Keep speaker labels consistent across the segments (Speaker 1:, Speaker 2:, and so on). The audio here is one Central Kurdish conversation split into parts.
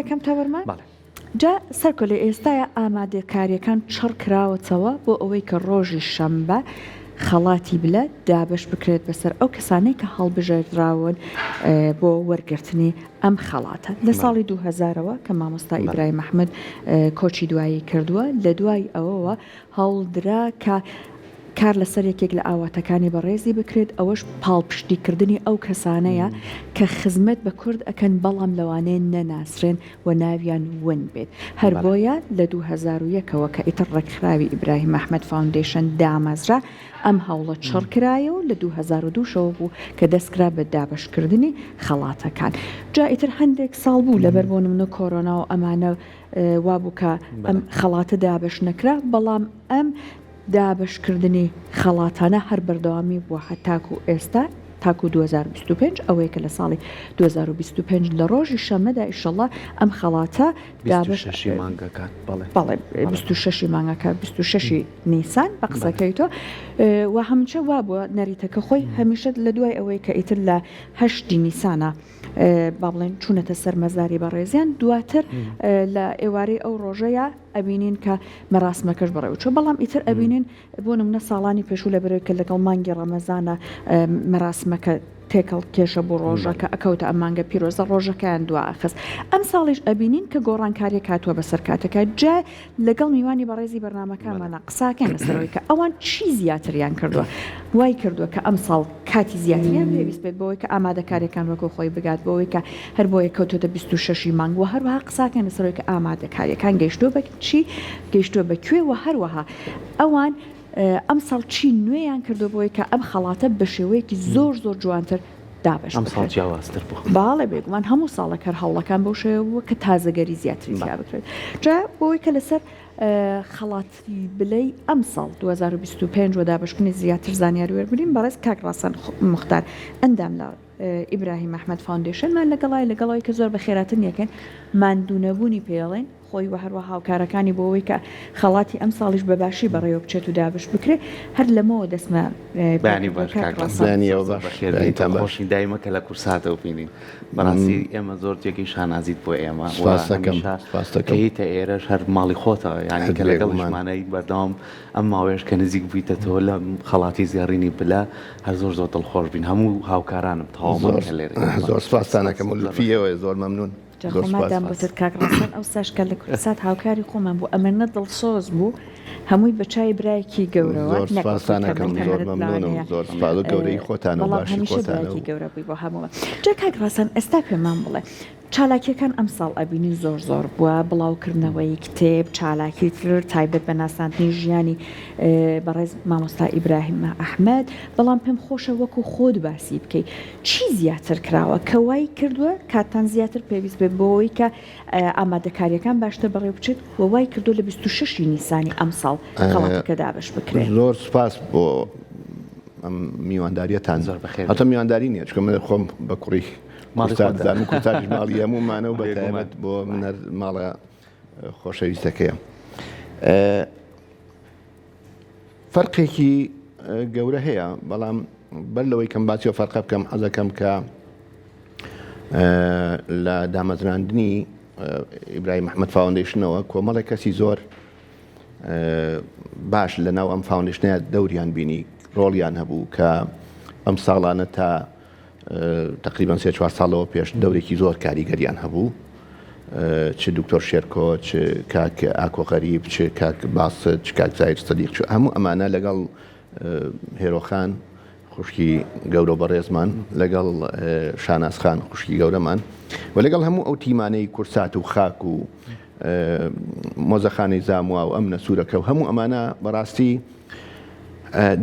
Speaker 1: یەکەم تاوەرمان جا سەرکۆلێ ئێستاە ئامادەکاریەکان چڕ کراوەتەوە بۆ ئەوەی کە ڕۆژی شەمبە خەڵاتی بلە دابش بکرێت بەسەر ئەو کەسانەی کە هەڵبژێردراون بۆ وەرگرتنی ئەم خەڵاتە لە ساڵی 2000ەوە کە مامۆستا ئیبراهیم محمد کۆچی دوایی کردووە لە دوای ئەوەوە هەوڵدرا کە کار لەسەر یەکێک لە ئاواتەکانی بەڕێزی بکرێت ئەوەش پاڵپشتیکردنی ئەو کەسانەیە کە خزمەت بە کورد ئەکەن بەڵام لەوانەیە نەناسرێن و ناویان ون بێت هەر بۆیە لە 2001ەوە کە ئیتر ڕێکخراوی ئیبراهیم محمد فاوندیشن دامەزرا ئەم هەوڵە چڕ کرایەوە لە 2002 بوو کە دەستکرا بە دابشکردنی خەڵاتەکان جا ئیتر هەندێک ساڵ بوو لەبەر بۆ نمونە کۆرۆنا و ئەمانە وابوو کە ئەم خەڵاتە دابش نەکرا بەڵام ئەم دابشکردنی خەڵاتانە هەر بەردەوامی بووە هەتاکو ئێستا تاکو 2025 ئەوەیە کە لە ساڵی 2025 لە ڕۆژی شەمەدا ئیشەڵڵا ئەم خەڵاتە بەڵێ 26 مانگەکە 26 نیسان بە قسەکەیتۆ و هەمچە وا بووە نەریتەکە خۆی هەمیشە لە دوای ئەوەی کە ئیتر لە 8 نیسانە با بڵێن چوونەتە سەر مەزاری بەڕێزیان دواتر لە ئێوارەی ئەو ڕۆژەیە ئەبینین کە مەراسمەکەش بەڕێوچۆ بەڵام ئیتر ئەبینین بۆ نمونە ساڵانی پێشوو لە بەرەوەی کە لەگەڵ مانگی ڕەمەزانە مەراسمەکە تێکەڵ کێشە بۆ ڕۆژەکە ئەکەوتە ئەمانگە پیرۆزە ڕۆژەکەیان دواخست ئەم ساڵیش ئەبینین کە گۆڕانکاریە کاتووە بەسەر کاتەکە جا لەگەڵ میوانی بەڕێزی بەرنامەکانمانە قساکەن لەسەرەوەی کە ئەوان چی زیاتریان کردووە وای کردووە کە ئەم ساڵ کاتی زیاتریان پێویست بێت بۆەوەی کە ئامادەکاریەکان وەکو خۆی بگات بۆەوەی کە هەر بۆیە کەوتۆتە 26 مانگ و هەروەها قساکەن لەسەرەوەی کە ئامادەکاریەکان گەیشتۆ بە چی گەیشتۆ بەکوێ و هەروەها ئەوان ئەم ساڵ چی نوێیان کردو بۆی کە ئەم خەڵاتە بە شێوەیەکی زۆر جوانتر دابش باڵێ بێگومان هەموو ساڵە کە هەوڵەکان بەو شێوە کە تازەگەری زیاتری زیا بکرێت جا بۆی کە لەسەر خەڵاتی بلەی ئەم ساڵ 2025 و دابشکردنی زیاتر زانیاری وەربگرین بەڕێز کاک ڕەسەن موختار ئەندام لە ئیبراهیم محمد فاوندیشنمان لەگەڵای کە زۆر بە خێراتن یەکەن ماندوونەبوونی پێڵێن خۆی و هەروە هاوکارەکانی بۆەوەی کە خەڵاتی ئەم ساڵیش بەباشی بەڕێوە بچێت و دابش بکرێ هەر لەمەوە دەستمە
Speaker 2: خۆشی دایمەکە لە کورساتەوە بینین بەڕاستی ئێمە زۆر جێکی شانازیت بۆ ئێمە هیتە ئێرەش هەر ماڵی خۆتەوە یعنی کە لەگەڵمانەی بەردەوام ئەم ماوەیەش کە نزیک بوویتەوە لە خەڵاتی زیێڕینی بلا هەر زۆر دڵخۆش بین هەموو هاوکارانم تەواو
Speaker 3: زۆر سپاسانەکەم لوفیەوە زۆر مەمنون
Speaker 1: خۆمادام بۆتت کاکڕاستن ئەو ساشکە لە کورسات هاوکاری خۆمان بوو ئەمەنە دڵسۆز بوو هەمووی بە چای برایەکی گەورەوە
Speaker 3: سپاسانەکەم زۆر مەمنونم زۆر سپاس گەورەی خۆتان و باشی خۆتانەوە
Speaker 1: گەورە بووی بۆ هەمووە جا کاکڕاستن ئێستا پێمان بڵێ چالاکیەکان ئەم ساڵ ئەبینی زۆر بووە بڵاوکردنەوەی کتێب چالاکی تر تایبەت بە ناساندنی ژیانی بەڕێز مامۆستا ئیبراهیم ئەحمەد بەڵام پێم خۆشە وەکو خۆت باسی بکەیت چی زیاتر کراوە کە وای کردووە کاتان زیاتر پێویست بێت بۆەوەی کە ئامادەکاریەکان باشتر بەڕێ بچێت و وای کردو لە 26 نیسانی ئەم ساڵ خەڵاتەکە دابش بکرێت
Speaker 3: زۆر سپاس بۆ ئەم میوانداریەتان زۆر بەخێر هەتا میوانداری نییە چکە من خۆم بە کوڕی ماڵی کوتاژ ماڵی هەموومانە و بەتایبەت بۆ منەر ماڵە خۆشەویستەکەیە فەرقێکی گەورە هەیە بەڵام بەر لەوەی کەم باسی و فەرقە بکەم حەزەکەم کە لە دامەزراندنی ئیبراهیم محمد فاوندیشنەوە کۆمەڵی کەسی زۆر باش لە ناو ئەم فاوندیشنەیە دەوریان بینی ڕۆڵیان هەبوو کە ئەم ساڵانە تا تقریبا 3-4 ساڵەوە پێش دەورێکی زۆر کاریگەریان هەبوو چ دکتۆر شێرکۆ چ کاک ئاکۆ غەریب چ کاک باست چ کاک زایر سەدیق هەموو ئەمانە لەگەڵ هێرۆخان خوشکی گەورە بەڕێزمان لەگەڵ شانازخان خوشکی گەورەمان و لەگەڵ هەموو ئەو تیمانەی کورسات و خاک و مۆزەخانەی زاموا و ئەم نەسوورەکە و هەموو ئەمانە بەڕاستی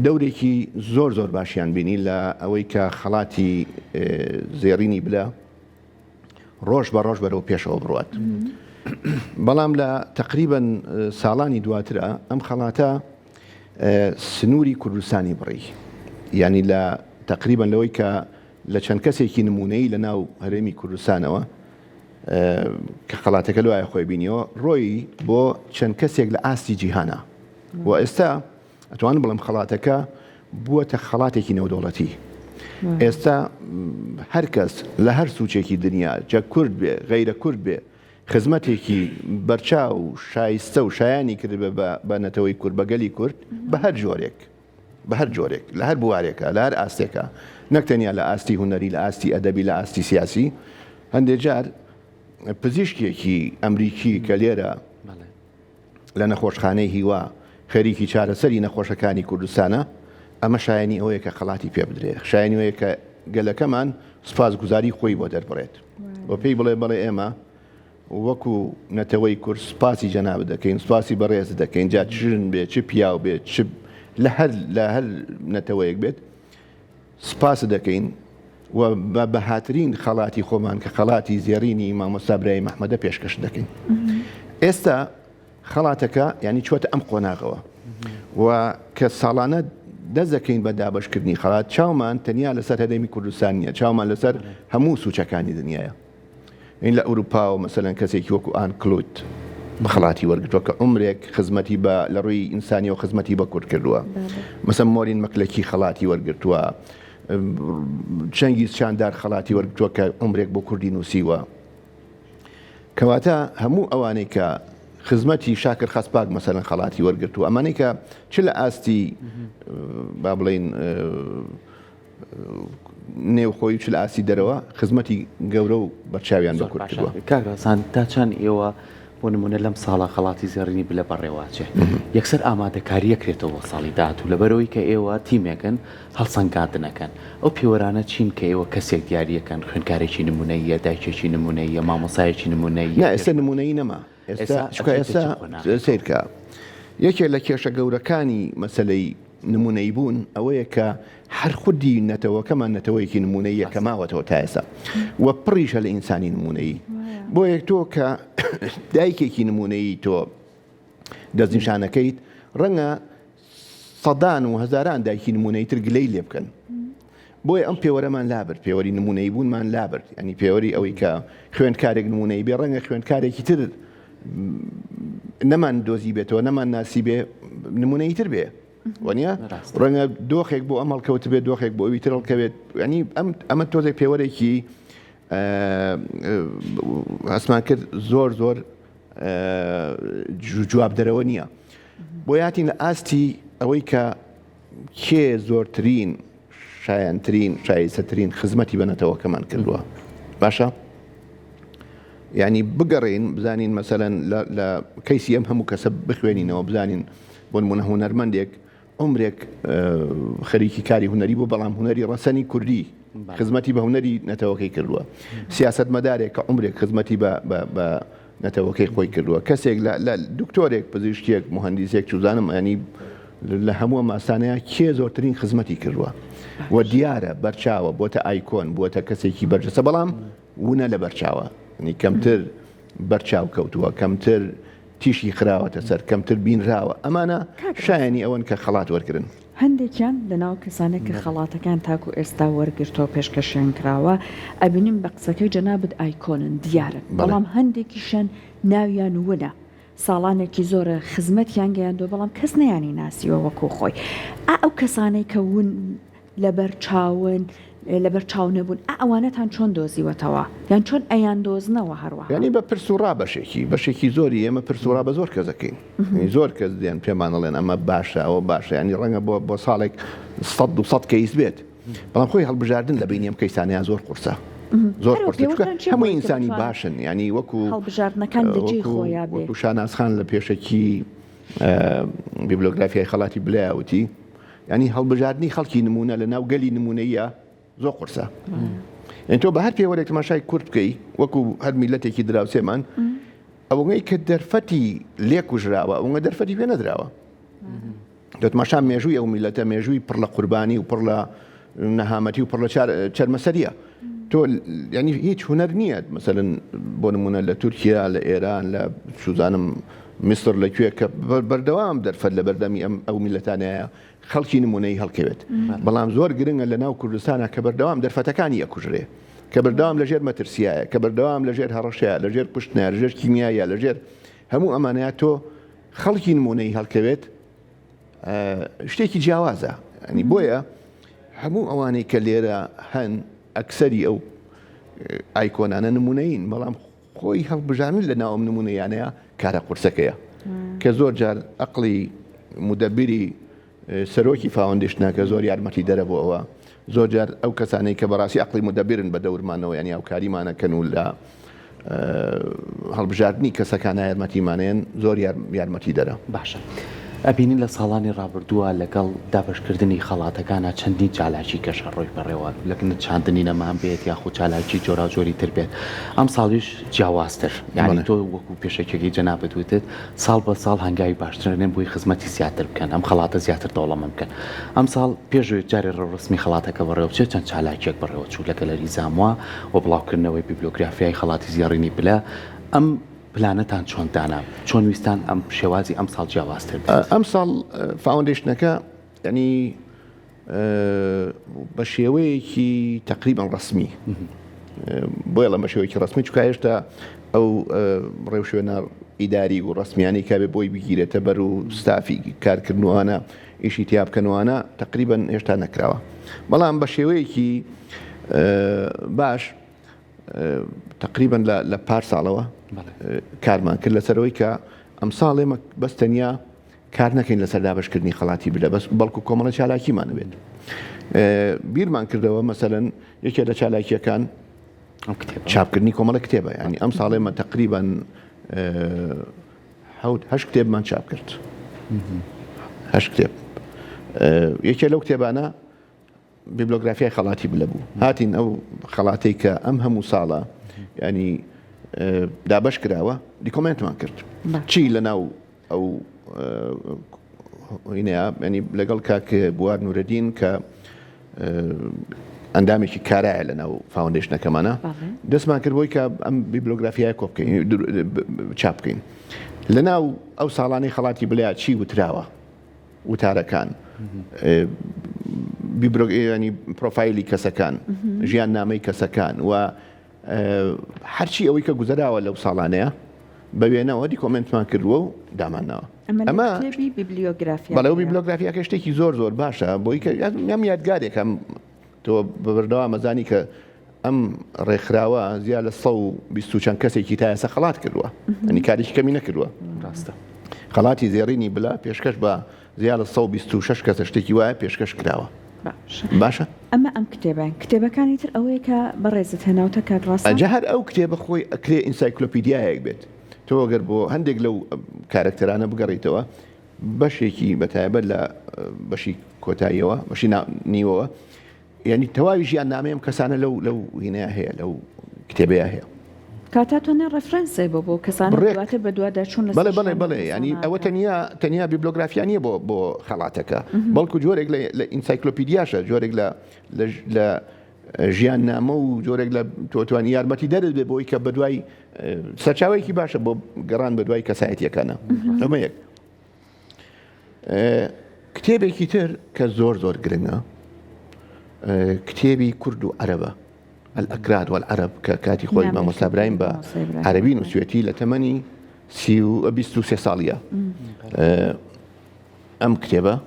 Speaker 3: دەورێکی زۆر باشیان بینی لە ئەوەی کە خەڵاتی زێڕینی بلە ڕۆژ بە ڕۆژ بەرەو پێشەوە بڕوات بەڵام لە تقریبەن ساڵانی دواترە ئەم خەڵاتە سنووری کوردستانی بڕی یعنی لە تقریبەن لەوەی کە لە چەند کەسێکی نمونەی لە ناو هەرێمی کوردستانەوە کە خەڵاتەکە لەوایە خۆی بینیەوە ڕۆی بۆ چەند کەسێک لە ئاستی جیهانە و ئێستا ئەتوانم بڵم خەڵاتەکە بووەتە خەڵاتێکی نێودەوڵەتی ئێستا هەر کەس لە هەر سوچێکی دنیا جە کورد بێ غەیرە کورد بێ خزمەتێکی بەرچاو و شایستە و شایانی کرد بە نەتەوەی کورد بە گەلی کورد بە هەر جۆرێک لە هەر بوارێکە لە هەر ئاستێکە نەکتەنیا لە ئاستی هوەری لە ئاستی ئەدەبی لە ئاستی سیاسی هەندێک جار پزیشکێکی ئەمریکی کە لێرە لە نەخۆشخانەی هیوا خەریکی چارەسەری نەخۆشەکانی کوردستانە ئەمە شایانی ئەوەیە کە خەڵاتی پێ بدرێ شایانی ئەوەیە کە گەلەکەمان سوپاسگوزاری خۆی بۆ دەربڕێت بۆ پێی بڵێ ئێمە وەکو نەتەوەی کورد سوپاسی جەناب دەکەین سوپاسی بەڕێز دەکەین جا چژن بێت چ پیاو بێت چ لە هەر نەتەوەیەک بێت سوپاس دەکەین و بە بەهاترین خەڵاتی خۆمان کە خەڵاتی زێڕینی مامۆستا برای مەحمەدە پێشکەش دەکەین ئێستا خەڵاتەکە ینی چوەتە ئەم قۆناغەوە و کە ساڵانە دەزەکەین بە دابشکردنی خەڵات چاومان تەنیا لەسەر هەرێمی کوردستان نیە چاومان لەسەر هەموو سوچەکانی دنیاە این لە ئەوروپا و مەسەلەن کەسێکی وەکو ئان کلوت بە خەڵاتی وەرگرتووە کە عمرێک خزمەتی بە لە ڕووی ئینسانی و خزمەتی بە کورد کردووە مەسەن مۆرین مەکلەکی خەڵاتی وەرگرتووە چەنگیز چاندار خەڵاتی وەرگرتووە کە عمرێک بۆ کوردی نووسیوە کەواتە هەموو ئەوانەی کە خزمەتی شاکر خەسپاک مەسەلەن خەڵاتی وەرگرتووە ئەمانەی کە چ لە ئاستی با بڵێن نێوخۆی چ لە ئاسی دەرەوە خزمەتی گەورە و بەرچاویان بە کورد کردووە
Speaker 2: کاکسان تا چەند ئێوە بۆ نمونە لەم ساڵە خەڵاتی زێڕینی بلە بەڕێواچێ یەکسەر ئامادەکاریەکرێتەوە بۆ ساڵی داهاتوو لەبەرەوەی کە ئێوە تیمێکن هەڵسەنگاندنەکەن ئەو پێوەرانە چین کە ئێوە کەسێک دیاریەکەن خوێندکارێکی نمونەیە دایکێکی نمونەیە مامۆسایەکی نمونەیە
Speaker 3: ئێستا نمونەی نەما ئێستا سیرکە یەکێک لە کێشە گەورەکانی مەسلەی نمونەی بوون ئەوەیە کە هەر خودی نەتەوەکەمان نەتەوەیەکی نمونەیە کە ماوەتەوە تا ئێستا وە پڕیشە لە ئینسانی نمونەیی بۆ یەک تۆ کە دایکێکی نمونەیی تۆ دەستنیشانەکەیت ڕەنگە سەدان و هەزاران دایکی نمونەی تر گلەی لێ بکەن بۆیە ئەم پێوەرەمان لابرد پێوەری نمونەی بوونمان لابرد ینی پێوەری ئەوەی کە خوێندکارێک نمونەی بێ ڕەنگە خوێندکارێکی تر نەمان دۆزی بێتەوە نەمان ناسی بێ نمونەی تر بێ وانە ڕەنگە دۆخێک بۆ ئەمەڵ کەوت بێت دۆخێک بۆ ئەوی ترڵکەوێت ینی ئەمە تۆزێک پێوەرێکی ئەسمان کرد زۆر جواب دەرەوە نییە بۆ یاتین لە ئاستی ئەوەی کە کێ زۆرترین شایەنترین شایستەترین خزمەتی بەنەتەوەکەمان کردووە باشە ینی بگەڕین بزانین مەسەلەن لە کەیسی ئەم هەموو کەسە بخوێنینەوە بزانین بۆ نمونە هونەرمەندێک عمرێک خەریکی کاری هوەری بۆ بەڵام هوەری ڕەسەنی کوردی خزمەتی بە هوەری نەتەوەکەی کردووە سیاست مەدارێک کە عمرێک خزمەتی بە نەتەوەکەی خۆی کردووە کەسێک لە دکتۆرێک پزیشکێک مهندسێک چوزانم ینی لە هەموو ماسانەیە کێ زۆرترین خزمەتی کردووە و دیارە بەرچاوە بۆتە ئایکۆن بۆتە کەسێکی بەرجەسە بەڵام وونە لە بەرچاوە نی کەمتر بەرچاو کەوتووە کەمتر تیشی خراوەتە سەر کەمتر بینراوە ئەمانە شایانی ئەوەن کە خەڵات وەرگن
Speaker 1: هەندێکیان لەناو کەسانێک کە خەڵاتەکان تاکو ئێستا وەرگرتەوە پێشکەشیان کراوە ئەبینیم بە قسەکەی جەنابەت ئایکۆنن دیارن بەڵام هەندێکیشان ناویان وەنە ساڵانێکی زۆرە خزمەتیان گەیاندوە بەڵام کەس نەیانی ناسیوە وەکو خۆی ئەو کەسانەی کە ون لەبەر چاون لەبەر چاو نەبوون ئەوانەتان چۆن دۆزیوەتەوە یان چۆن ئەیان دۆزنەوە هەروە
Speaker 3: ینی بە پرسوڕا بەشێکی زۆری ئێمە پرسوڕا بە زۆر کەس دەکەین زۆر کەس دێن پێمانەڵێن ئەمە باشە ئەوە باشە ینی ڕەنگە بۆ ساڵێک 100 کەیس بێت بەڵام خۆی هەڵبژاردن لە بینی ئەم کەیسانیان زۆر قورسە زۆر قورسە هەمووی ئینسانی باشن ینی وەکو
Speaker 1: هەڵبژاردنەکان لەجێی خۆیان بێ
Speaker 3: وەکو شانازخان لە پێشەکی بیبلۆگرافیای خەڵاتی بلایوتی ینی هەڵبژاردننی خەڵکی نمونە لە ناو گەلی نمونەیە زۆر قورسە ئەن تۆ بە هەر پێوەرێک تەماشای کورد بکەی وەکو هەر میلەتێکی دراوسێمان ئەوەی کە دەرفەتی لێ کوژراوە ئەوە دەرفەتی پێ نەدراوە دەتماشا مێژووی ئەو میلەتە مێژووی پڕ لە قوربانی و پڕ لە نەهامەتی و پڕ لە چەرمەسەریە تۆ ینی هیچ هوەر نییە مەسەلەن بۆ نمونە لە تورکیا لە ئێران لە شوزانم میسر لەکوێ کە بەردەوام دەرفەت لە بەردەمی ئەو میلەتانەیە خەڵکی نمونەی هەڵکەوێت بەڵام زۆر گرنگە لە ناو کوردستانە کە بەردەوام دەرفەتەکانی ئەکوژرێ کە بەردەوام لەژێر مەترسیایە کە بەردەوام لەژێر هەڕەشەیە لەژێر کوشتنە لەژێر کیمیایە لەژێر هەموو ئەمانەیە تۆ خەڵکی نمونەی هەڵکەوێت شتێکی جیاوازە ئەنی بۆیە هەموو ئەوانەی کە لێرە هەن ئەکسەری ئەو ئایکۆنانە نمونەین بەڵام خۆی هەڵبژارن لە ناو نمونەیانەیە کارە قورسەکەیە کە زۆر جار عقلی مدەبیری سەرۆکی فاوندیشنە کە زۆر یارمەتی دەرەبوو ئەوە زۆر جار ئەو کەسانەی کە بەڕاستی عقلی مدەبیرن بە دەورمانەوە ینی ئەو کاریمانەکەن و لە هەڵبژاردننی کەسەکان یارمەتیمانێن زۆر یارمەتی دەرە
Speaker 2: باشە. ئەبینین لە ساڵانی ڕابردووە لەگەڵ دابشکردنی خەڵاتەکانە چەندی چالاکی کەشە ڕۆی بەڕێوە لەکنە چاندنی نەمان بێت یاخود چالاکی جۆرا جۆری تر بێت ئەم ساڵیش جیاوازتر یعنی تۆ وەکو پێشەکێکی جەنابەت وتت ساڵ بە ساڵ هەنگاوی باشترێن بۆی خزمەتی زیاتر بکەن ئەم خەڵاتە زیاتر دەوڵەمەند بکەن ئەم ساڵ پێشوێت جارێ ڕسمی خەڵاتەکە بەڕێوە بچێت چەند چالاکێک بەڕێوە چوو لە گەلەری زاموا و بڵاوکردنەوەی بیبلیۆگرافیای خەڵاتی زیێڕینی بلە ئەم پلانەتان چۆندانە چۆن ویستان ئەم شێوازی ئەم ساڵ جیاوازتر
Speaker 3: ئەم ساڵ فاوندیشنەکە ینی بە شێوەیەکی تقریبان ڕسمی بۆیە لە بە شێوەیەکی ڕسمی چکە هێشتا ئەو ڕێوشێنە ئیداری و ڕسمیانی کابێ بۆی بگیرێتە بەر و ستافی کارکردنوانە ئیشی تیا بکەنوانە تقریبان هێشتا نەکراوە بەڵام بە شێوەیەکی باش تقریبا لە پار ساڵەوە کارمان کرد لەسەرەوەی کە ئەم ساڵ ئێمە بەس تەنیا کار نەکەین لەسەر دابشکردنی خەڵاتی بلە بەس بەڵکو کۆمەڵە چالاکیمان بێت بیرمان کردەوە مەسەلەن یەکێ لە چالاکیەکان چاپکردنی کۆمەڵە کتێبە ینی ئەم ساڵ ئێمە تقریبا هەشت کتێبمان چاپ کرد هەشت کتێب یەکێ لەو کتێبانە بیبلیۆگرافیای خەڵاتی بلە بوو هاتین ئەو خەڵاتەی کە ئەم هەموو ساڵە ینی دابش کراوە دیکۆمنتمان کرد چی لە ناو ئەو ینی لەگەڵ کاک بوار نورەدین کە ئەندامێکی کارایە لە ناو فاوندیشنەکەمانە دەستمان کرد بۆی کە ئەم بیبلیۆگرافیای کۆ بکەین چاپ بکەین لە ناو ئەو ساڵانەی خەڵاتی بڵێ چی وتراوە وتارەکان ینی پرۆفایلی کەسەکان ژیان نامەی کەسەکان و هەرچی ئەوەی کە گوزەراوە لەو ساڵانەیە بە وێنەوە دیکۆمنتمان کردووە و دامانەوە
Speaker 1: ئەمە
Speaker 3: بەڵێ بیبلیۆگرافیاکە شتێکی زۆر زۆر باشە بۆی کە ئەم یادگارێکم تۆ بەبەردەوا مەزانی کە ئەم ڕێکخراوە زیاد لە 120 چەند کەسێکی تا ئێستا خەڵات کردووە ئەنی کارێکی کەمی نەکردووە ڕاستە خەڵاتی زێڕینی بلا پێشکەش بە زیاد لە 126 کەسە شتێکی وایە پێشکەش کراوە باشە
Speaker 1: ئەمە ئەم کتێبەکانی تر ئەوەیە کە بەڕێزت هەناوتە کاتڕاستە
Speaker 3: ئەجا هەر ئەو کتێبە خۆی ئەکرێ ئینسایکلۆپیدیایەک بێت تۆ ئەگەر بۆ هەندێک لەو کارکتەرانە بگەڕیتەوە بەشێکی بەتایبەت لە بەشی کۆتاییەوە بەشی نیوەوە یعنی تەواوی ژیان نامەیەم کەسانە لەو هینەیە هەیە لەو کتێبەیە هەیە
Speaker 1: کاتاتوانێ ڕفرەنسێ بۆ کەسانە دواتر بە دووادا چون
Speaker 3: بڵێ ینی ئەوە تەنیا بیبلیۆگرافیانیە بۆ خەڵاتەکە بەڵکو جۆرێک لە ئینسایکلۆپیدیاشە جۆرێک لە ژیان نامە و جۆرێک لە تۆتوانی یارمەتی دەرت بێ بۆی کە بەدوای سەرچاوەیەکی باشە بۆ گەڕان بەدوای کەسایەتیەکانە ئەمە یەک کتێبێکی تر کە زۆر زۆر گرنگە کتێبی کورد و عەرەبە الأكراد والعرب كاتي خوي ما مستبراهيم بعربي نسويتي لتمني 23 سالية أم كتابة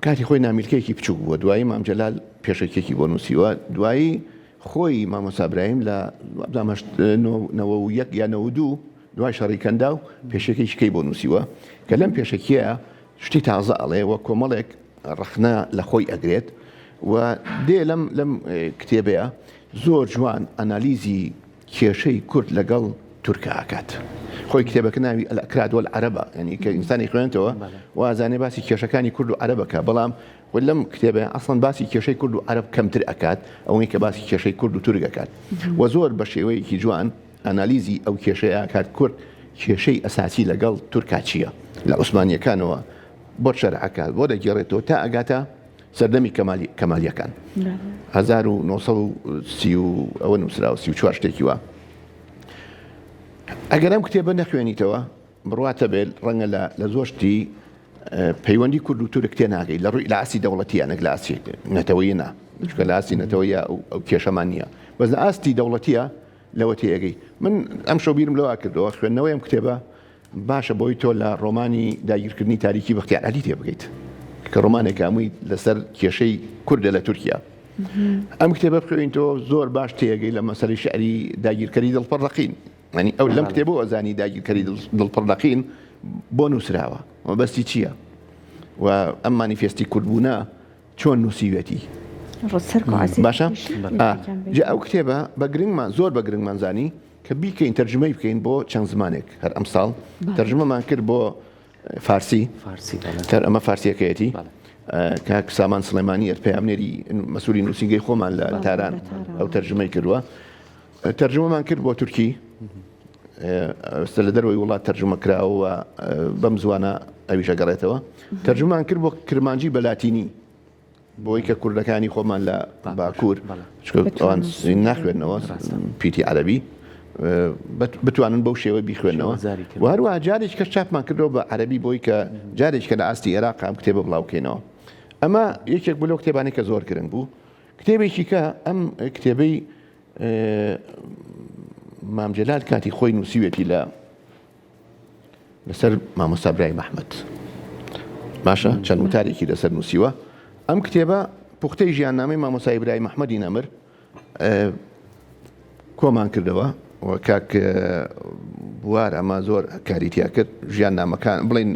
Speaker 3: كاتي خوي نعمل كيكي بتشوف ودواي مام جلال بيش كيكي بونوسيوا دواي خوي ما مستبراهيم لا دامش نو يك يا نودو دواي شريكان داو بيش كيكي بونوسيوا كلام بيش كيا شتي تعزى عليه وكمالك رخنا لخوي أجريت ودي لم كتابة زور جوان أناليزي كيشي كرد لقل تركيا أكاد خوي كتابة كناوي الأكراد والعربة يعني كإنسان يقرأنته وزاني باسي كيشكاني كرد عربة كبلام ولم كتابة أصلا باسي كيشي كرد عرب كم تر أكاد أو هيك باسي كيشي كرد ترك أكاد وزور بشيوي كي جوان أناليزي أو كيشي أكاد كرد كيشي أساسي لقل تركاتشيا لعثمانية كانوا بۆچەرعەکە بۆ دەگێڕێتەوە تا ئەگاتە سەردەمی کەمالیەکان 1930 ئەوە نووسراوە 34 شتێکی وە ئەگەر ئەم کتێبە نەخوێنیتەوە بڕواتە بێت ڕەنگە لە زۆر شتی پەیوەندی کورد و تورک تێ ناگەی لە ڕووی لە ئاسی دەوڵەتیە نەک لە ئاسی نەتەوەیی نا چونکە لە ئاسی نەتەوەیە ئەو کێشەمان نییە بەس لە ئاستی دەوڵەتیە لەوە تێگەی من ئەم شەو بیرم لەوە کردەوە خوێندنەوەی ئەم کتێبە باشە بۆی تۆ لە ڕۆمانی داگیرکردنی تاریکی بەختیار عەلی تێ بگەیت کە ڕۆمانێک هەمووی لەسەر کێشەی کوردە لە تورکیا ئەم کتێبە بخوێنین تۆ زۆر باش تێگەی لە مەسەری شعری داگیرکەری دڵپەڕەقین ینی ئەو لەم کتێبە ئەزانی داگیرکەری دڵپەڕەقین بۆ نووسراوە بەستی چییە و ئەم مانیفێستی کوردبوونە چۆن نووسیوێتی باشە ئەو کتێبە بە گرنگمان زۆر بە گرنگمانزانی کە بیکەین تەرجمەی بکەین بۆ چەند زمانێک هەر ئەم ساڵ تەرجمەمان کرد بۆ فارسی تر ئەمە فارسیەکەیەتی کاک سامان سلێمانی پەیامنێری مەسوولی نووسینگەی خۆمان لە تاران ئەو تەرجمەی کردووە تەرجمەمان کرد بۆ تورکی ئێستا لە دەروەی وڵات تەرجمە کراوە بەم زوانە ئەویشە گەڕێتەوە تەرجمەمان کرد بۆ کرمانجی بە لاتینی بۆی کە کوردەکانی خۆمان لە باکوور ئەوان ناخوێنەوە پیتی عەرەبی بتوانن بەو شێوە بیخوێنەوە و هەروەها جارێک کە چاپمان کردەوە بە عەرەبی بۆی کە جارێک کە لە ئاستی عێراق ئەم کتێبە بڵاوکەینەوە ئەمە یەکێک بۆ لەو کتێبانەی کە زۆر گرنگ بوو کتێبێکی کە ئەم کتێبەی مام جەلال کاتی خۆی نووسیوێتی لەسەر مامۆستا برای محمەد باشە چەند وتارێکی لەسەر نووسیوە ئەم کتێبە پوختەی ژیاننامەی مامۆستای برای محمەدی نەمر کۆمان کردەوە و کاک بوار ئەمە زۆر کاریتیا کرد ژیان نامەکان بڵین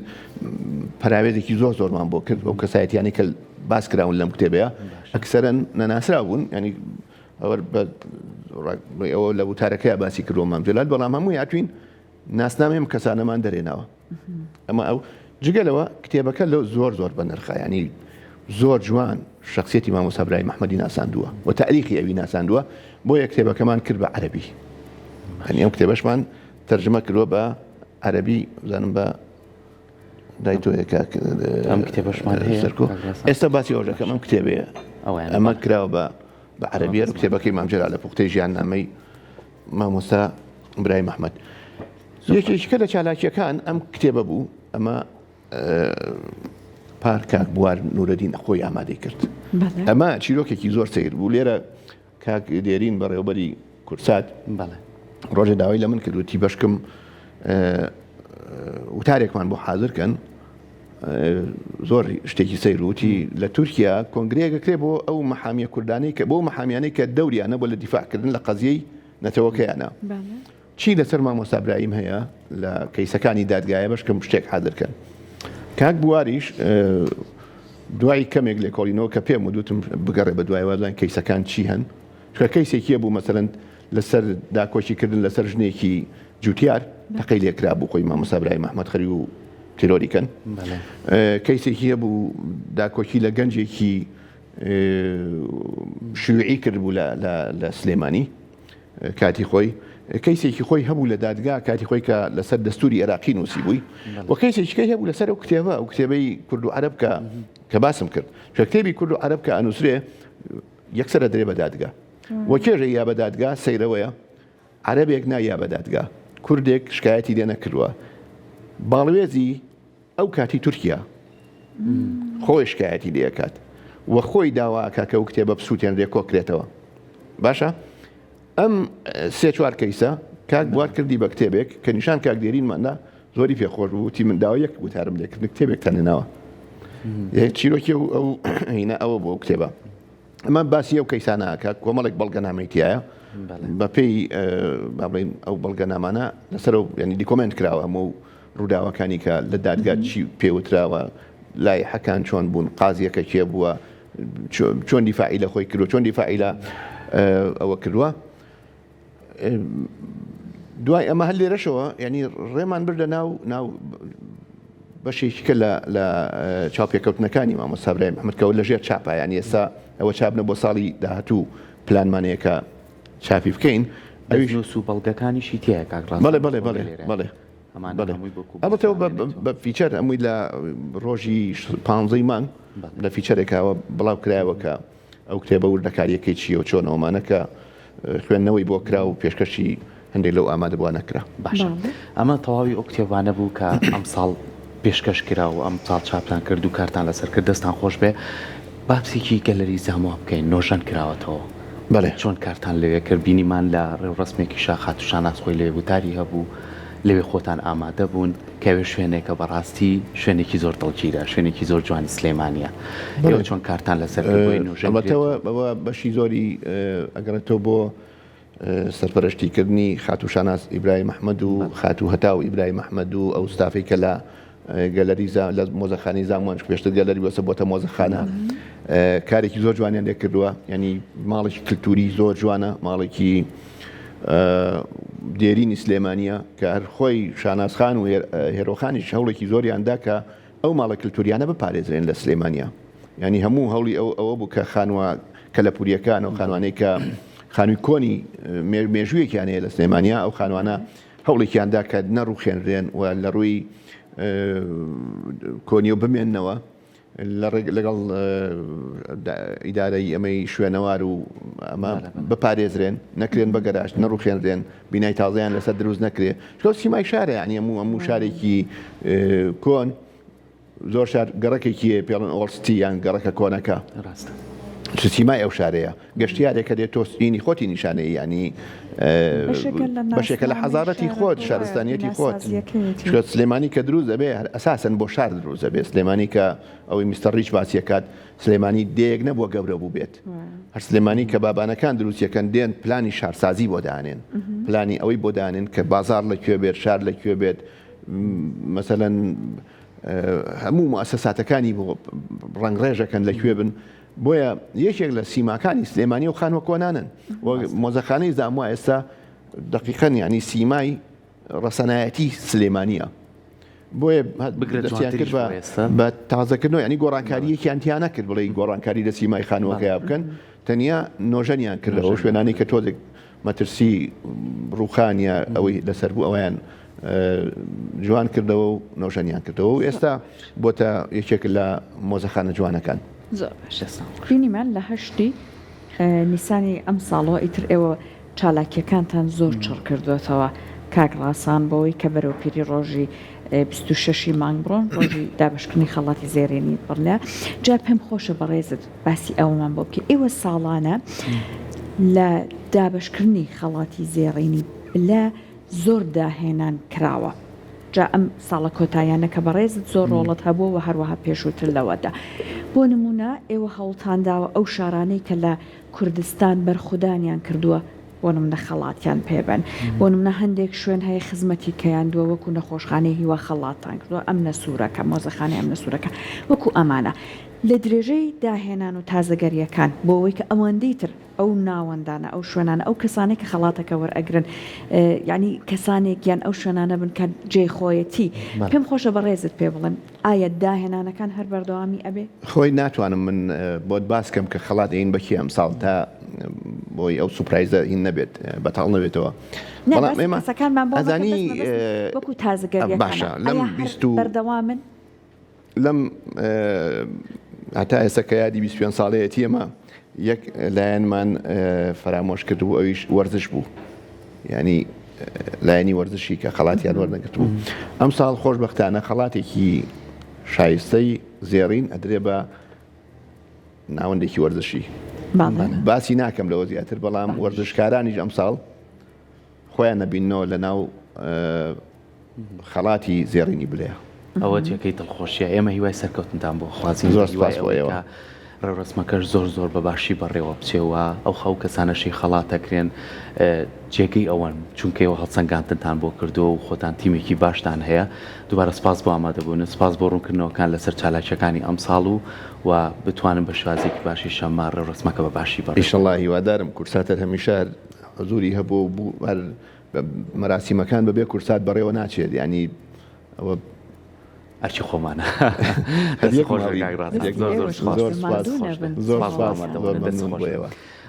Speaker 3: پراوێزێکی زۆر زۆرمان بۆ کرد بۆ کەسایەتیانی کە باس کراون لەم کتێبەیە ئەکسەرەن نەناسرا بوون ینی ئەوە لە وتارەکەی باسی کردەوە مام جەلال بەڵام هەمووی هاتوین ناسنامێم کەسانەمان دەرێناوە ئەمە ئەو جگەلەوە کتێبەکە لەو زۆر زۆر بە نرخە ینی زۆر جوان شخصیەتی مامۆستا برای محمەدی ناساندووە و تاریخی ئەوی ناساندووە بۆ یە کتێبەکەمان کرد بە عەرەبی هەنی ئەم کتێبەشمان تەرجمە کردووە بە عەرەبی زانم بە دای تۆ
Speaker 2: ئەم کتێبەشمان
Speaker 3: ئێستا باسی ئەو دەکەم ئەم کتێبەیە ئەمە کراوە بە عەرەبیە کتێبەکەی مام جەلال لە پوختەی ژیاننامەی مامۆستا برای محمەد یەکێکە لە چالاکیەکان ئەم کتێبە بوو ئەمە پار کاک بوار نورەدین خۆی ئامادەی کرد ئەمە چیرۆکێکی زۆر سیر بوو لێرە کاک دێرین بەڕێوەبەری کورسات ڕۆژێ داوای لە من کردوتی بەشکم وتارێکمان بۆ حاضرکەن زۆر شتێکی سەیروتی لە تورکیا کۆنگرێگەکرێ بۆ ئەو مەحامیە کوردانەی کە بۆ مەحامیانەی کە دەوریانە بۆ لە دیفاعکردن لە قەزیەی نەتەوەکەیانە چی لەسەر مامۆستا براییم هەیە لە کەیسەکانی دادگایە بەشکم شتێک حاضرکەن کاک بواریش دوای کەمێک لێکۆڵینەوە کە پێم ودوتم بگەڕێ بە دوای وازان کەیسەکان چی هەن چکە کەیسێکیە بوو مەسەرەن لەسەر داکۆشیکردن لەسەر ژنێکی جوتیار تەقەی لێکرا بوو خۆی مامۆستا برای محمەد خەری و تیرۆریکەن کەیسێکیە بوو داکۆکی لە گەنجێکی شیوعی کرد بوو لە سلێمانی کاتی خۆی کەیسێکی خۆی هەبوو لە دادگا کاتی خۆی کە لەسەر دەستوری عێراقی نووسی بووی و کەیسێکیکە هەبوو لەسەر ئەو کتێبە ئەو کتێبەی کورد و عەرەب کە باسم کرد کتێبی کورد و عەرەب کە ئەنووسرێ یەکسەرە درێ بە دادگا وە کێژە یا بە دادگا سەیرەوەیە عەرەبێک نایا بە دادگا کوردێک شکایەتی لێ نەکردووە باڵوێزی ئەو کاتی تورکیا خۆی شکایەتی لێکات وە خۆی داواکە کە ئەو کتێبە بسووتێنرێ کۆکرێتەوە باشە ئەم سێ چوار کەیسە کاک بوار کردی بە کتێبێک کە نیشان کاک دێرینماندا زۆری پێخۆش بوو تی من داوا یەک وتارم لێکردن کتێبێک تەنێناوە چیرۆکی ئەو هینە ئەوە بۆ کتێبە ئەمە باسی ئەو کەیسانەکە کۆمەڵێک بەڵگەنامەیتیایە بە پێی بڵین ئەو بەڵگەنامانە لەسەر ینی دیکۆمنت کراوە هەموو ڕووداوەکانی کە لە دادگا چی پێوتراوە لای حەکان چۆن بوون قازیەکە کێ بووە چۆن دیفاعی لە خۆی کردو چۆن دیفاعی لە ئەوە کردووە دوای ئەمە هەر لێرەشەوە ینی ڕێمان بردە ناو بەشێکیکە لە چاوپێکەوتنەکانی مامۆستا برای محمەد کەەوە لەژێر چاپە ینی ئێستا ئەوە چاپنە بۆ ساڵی داهاتوو پلانمانەیەکە چاپی بکەین
Speaker 2: ئەویش و بەڵگەکانیشی تایە کاکڕاست
Speaker 3: بەڵێ ئەڵەتەوە بە فیچەر ئەمووی لە ڕۆژی 15 مانگ لە فیچەرێکەوە بڵاو کرایەوە کە ئەو کتێبە وردەکاریەکەی چیە و چۆن ئەومانەکە خوێندنەوەی بۆ کرا و پێشکەشی هەندێک لەو ئامادە بووە نەکرا
Speaker 2: باشە ئەمە تەواوی ئەو کتێبانە بوو کە ئەم ساڵ پێشکەش کرا و ئەم ساڵ چاپتان کرد و کارتان لەسەر کرد دەستان خۆش بێ بابسێکی گەلەری زامۆ بکەین نۆژەن کراوەتەوە
Speaker 3: بەڵێ
Speaker 2: چۆن کارتان لەوێ کرد بینیمان لە ڕێوڕسمێکی شاخات و شاناس خۆی لێ وتاری هەبوو لەوێ خۆتان ئامادە بوون کەوێ شوێنێکە بەڕاستی شوێنێکی زۆر دڵگیرە شوێنێکی زۆر جوانی سلێمانیە ئێوە چۆن کارتان لەسەر
Speaker 3: ئەڵەتەوە بەشی زۆری ئەگەرێتەوە بۆ سەرپەرشتیکردنی خاتو شاناس ئیبراهیم ئەحمەد و خاتو هەتاو ئیبراهیم ئەحمەد و ئەو ستافی کە لە گەلەری لە مۆزەخانەی زاموان پێشتر گەلەری وەسە بۆتە مۆزەخانە کارێکی زۆر جوانیان لێ کردووە ینی ماڵێکی کللتوری زۆر جوانە ماڵێکی دێرینی سلێمانیە کە هەر خۆی شانازخان و هێرۆخانیش هەوڵێکی زۆریاندا کە ئەو ماڵە کللتوریانە بپارێزرێن لە سلێمانیا ینی هەموو هەوڵی ئەوە بوو کە خانووە کە لە پوریەکان و خانوانەی کە خانووی کۆنی مێژوویەکیانەیە لە سلێمانیا ئەو خانوانە هەوڵێکیاندا کە نەڕوخێنرێن و لە ڕووی کۆنیۆ بمێننەوە لەگەڵ ئیدارەی ئەمەی شوێنەوار و ئەمە بپارێزرێن نەکرێن بەگەراشت نەڕوخێنرێن بینای تازەیان لەسەر دروست نەکرێ شکۆ سیمای شارە ینی هەموو شارێکی کۆن زۆر شار گەڕەکێکیە پێڵن ئۆڵستی یان گەڕەکە کۆنەکە سیمای ئەو شارەیە گەشتیارێکە دێت تۆستینی خۆتی نیشانەیە ینی بەشێکە لە حەزارەتی خۆت شارستانیەتی خۆت سلێمانی کە دروست دەبێ ئەساسن بۆ شار دروست دەبێت سلێمانی کە ئەوەی میستەر ڕیچ باسیەکات سلێمانی دێک نەبووە گەورە بوو بێت هەر سلێمانی کە بابانەکان دروستیەکەن دێن پلانی شارسازی بۆ دانێن پلانی ئەوەی بۆ دانێن کە بازار لەکوێ بێت شار لەکوێ بێت مەسەلەن هەموو مؤسساتەکانی بۆ ڕنگڕێژەکەن لەکوێ بن بۆیە یەکێک لە سیماکانی سلێمانی و خانوە کۆنانن مۆزەخانەی زاموا ئێستا دقیقەن ینی سیمای ڕەسەنایەتی سلێمانیە بۆیە دەستیان کرد بە تازەکردنەوە ینی گۆڕانکاریەکیان تیان نەکرد بڵێ گۆڕانکاری لە سیمای خانووەکەیا بکەن تەنیا نۆژەنیان کردەوە شوێنانی کە تۆزێک مەترسی ڕووخانیە ئەوەی لەسەر بوو ئەویان جوان کردەوە و نۆژەنیان کردەوە و ئێستا بۆتە یەکێک لە مۆزەخانە جوانەکان
Speaker 1: بینیمان لە هەشتی نیسانی ئەم ساڵەوە ئیتر ئێوە چالاکیەکانتان زۆر چڕ کردوێتەوە کاگڕاسان بەوەی کە بەرەو پیری ڕۆژی 26 مانگ بڕۆن ڕۆژی دابشکردنی خەڵاتی زێرێنی بڕلە جا پێم خۆشە بەڕێزت باسی ئەومان بۆ بکە ئێوە ساڵانە لە دابشکردنی خەڵاتی زێڕینی بلە زۆر داهێنان کراوە جا ئەم ساڵە کۆتاییانە کە بەڕێزت زۆر ڕۆڵەت هەبووە و هەروەها پێشووتر لەوەدا بۆ نمونە ئێوە هەوڵتانداوە ئەو شارانەی کە لە کوردستان بەرخودانیان کردووە بۆ نمونە خەڵاتیان پێبن بۆ نمونە هەندێک شوێن هەیە خزمەتی کەیاندووە وەکو نەخۆشخانەی هیوا خەڵاتان کردووە ئەم نەسوورەکە مۆزەخانەی ئەم نەسوورەکە وەکو ئەمانە لە درێژەی داهێنان و تازەگەریەکان بۆ ئەوەی کە ئەوەندەی تر ئەو ناوەندانە ئەو شوێنانە ئەو کەسانێک کە خەڵاتەکە وەرئەگرن ینی کەسانێک یان ئەو شوێنانە بن کە جێخۆیەتی پێم خۆشە بەڕێزت پێ بڵێن ئایا داهێنانەکان هەر بەردەوامی ئەبێ
Speaker 3: خۆی ناتوانم من بۆت باسکەم کە خەڵات ئین بەکی ئەم ساڵ تا بۆی ئەو سوپرایزە هین نەبێت بەتاڵ نەبێتەوە
Speaker 1: ئەزانی وەکو تازەگەریەکان
Speaker 3: باشە لەم
Speaker 1: بەردەوامن
Speaker 3: لەم هەتا ئێستا کە یادی 25 ساڵەیەتی ئەمە یەک لایەنمان فەرامۆش کرد و ئەویش وەرزش بوو ینی لایەنی وەرزشی کە خەڵاتیان وەرنەگرت بوو ئەم ساڵ خۆشبەختانە خەڵاتێکی شایستەی زێڕین ئەدرێ بە ناوەندێکی وەرزشی باسی ناکەم لەوە زیاتر بەڵام وەرزشکارانیش ئەم ساڵ خۆیان نەبینەوە لە ناو خەڵاتی زێڕینی بلەیە
Speaker 2: ئەوە جێگەی دڵخۆشیە ئێمە هیوای سەرکەوتنتان بۆ خوازی
Speaker 3: زۆر سپاس بۆیەوە
Speaker 2: ڕێوڕسمەکەش زۆر بە باشی بەڕێوە بچێەوە ئەو خەو کەسانەشی خەڵاتەکرێن جێگەی ئەوەن چونکەوە هەڵسەنگاندنتان بۆ کردو و خۆتان تیمێکی باشتان هەیە دووبارە سپاس بۆ ئامادەبوون سپاس بۆ ڕوونکردنەوەکان لەسەر چالاکیەکانی ئەم ساڵ و بتوانم بە شوازێکی باشی شەمار ڕێوڕسمەکە بە باشی بڕێ
Speaker 3: ئینشەڵڵا هیوادارم کورساتە هەمیشە حزوری هەبوو بوو مەراسیمەکان بەبێ کورسات بەڕێوە ناچێت ینی ئەوە
Speaker 2: ئەرچی خۆمانە